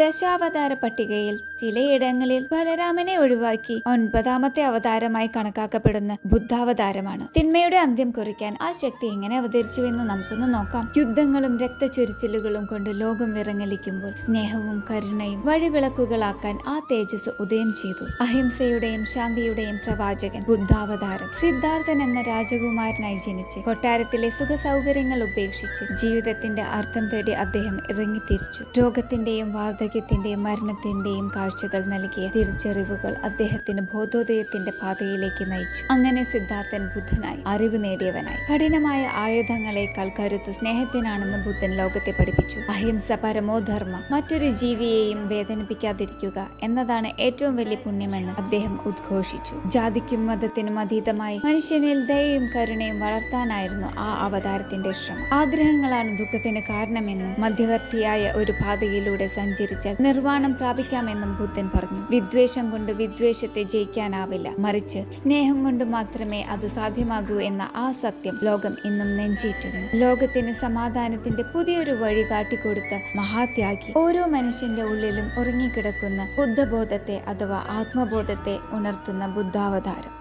ദശാവതാര പട്ടികയിൽ ചിലയിടങ്ങളിൽ ബലരാമനെ ഒഴിവാക്കി 9ാമത്തെ അവതാരമായി കണക്കാക്കപ്പെടുന്ന ബുദ്ധാവതാരമാണ്. തിന്മയുടെ അന്ത്യം കുറിക്കാൻ ആ ശക്തി എങ്ങനെ അവതരിച്ചുവെന്ന് നമുക്കൊന്ന് നോക്കാം. യുദ്ധങ്ങളും രക്തച്ചൊരിച്ചിലുകളും കൊണ്ട് ലോകം വിറങ്ങലിക്കുമ്പോൾ സ്നേഹവും കരുണയും വഴിവിളക്കുകളാക്കാൻ ആ തേജസ് ഉദയം ചെയ്തു. അഹിംസയുടെയും ശാന്തിയുടെയും പ്രവാചകൻ ബുദ്ധാവതാരം. സിദ്ധാർത്ഥൻ എന്ന രാജകുമാരനായി ജനിച്ച് കൊട്ടാരത്തിലെ സുഖ സൗകര്യങ്ങൾ ഉപേക്ഷിച്ച് ജീവിതത്തിന്റെ അർത്ഥം തേടി അദ്ദേഹം ഇറങ്ങിത്തിരിച്ചു. രോഗത്തിന്റെയും വാർദ്ധക്യത്തിന്റെയും മരണത്തിന്റെയും കാഴ്ചകൾ നൽകിയ തിരിച്ചറിവുകൾ അദ്ദേഹത്തിന് ബോധോദയത്തിന്റെ പാതയിലേക്ക് നയിച്ചു. അങ്ങനെ സിദ്ധാർത്ഥൻ ബുദ്ധനായി, അറിവ് നേടിയവനായി. കഠിനമായ ആയുധങ്ങളെക്കാൾ കരുത്ത് സ്നേഹത്തിനാണെന്ന് ബുദ്ധൻ ലോകത്തെ പഠിപ്പിച്ചു. അഹിംസ പരമോധർമ്മ. മറ്റൊരു ജീവിയെയും വേദനിപ്പിക്കാതിരിക്കുക എന്നതാണ് ഏറ്റവും വലിയ പുണ്യമെന്ന് അദ്ദേഹം ഉദ്ഘോഷിച്ചു. ജാതിക്കും മതത്തിനും അതീതമായി മനുഷ്യനിൽ ദയയും കരുണയും വളർത്താനായിരുന്നു ആ അവതാരത്തിന്റെ ശ്രമം. ആഗ്രഹങ്ങളാണ് ദുഃഖത്തിന് കാരണമെന്നും മധ്യവർത്തിയായ ഒരു പാതയിലൂടെ സഞ്ചരിച്ചാൽ നിർവ്വാണം പ്രാപിക്കാമെന്നും ബുദ്ധൻ പറഞ്ഞു. വിദ്വേഷം കൊണ്ട് വിദ്വേഷത്തെ ജയിക്കാനാവില്ല, മറിച്ച് സ്നേഹം കൊണ്ട് മാത്രമേ അത് സാധ്യമാകൂ എന്ന ആ സത്യം ലോകം ഇന്നും നെഞ്ചേറ്റുന്നു. ലോകത്തിന് സമാധാനത്തിന്റെ പുതിയൊരു വഴി കാട്ടിക്കൊടുത്ത മഹാത്യാഗി. ഓരോ മനുഷ്യന്റെ ഉള്ളിലും ഉറങ്ങിക്കിടക്കുന്ന ബുദ്ധബോധത്തെ അഥവാ ആത്മബോധത്തെ ഉണർത്തുന്ന ബുദ്ധാവതാരം.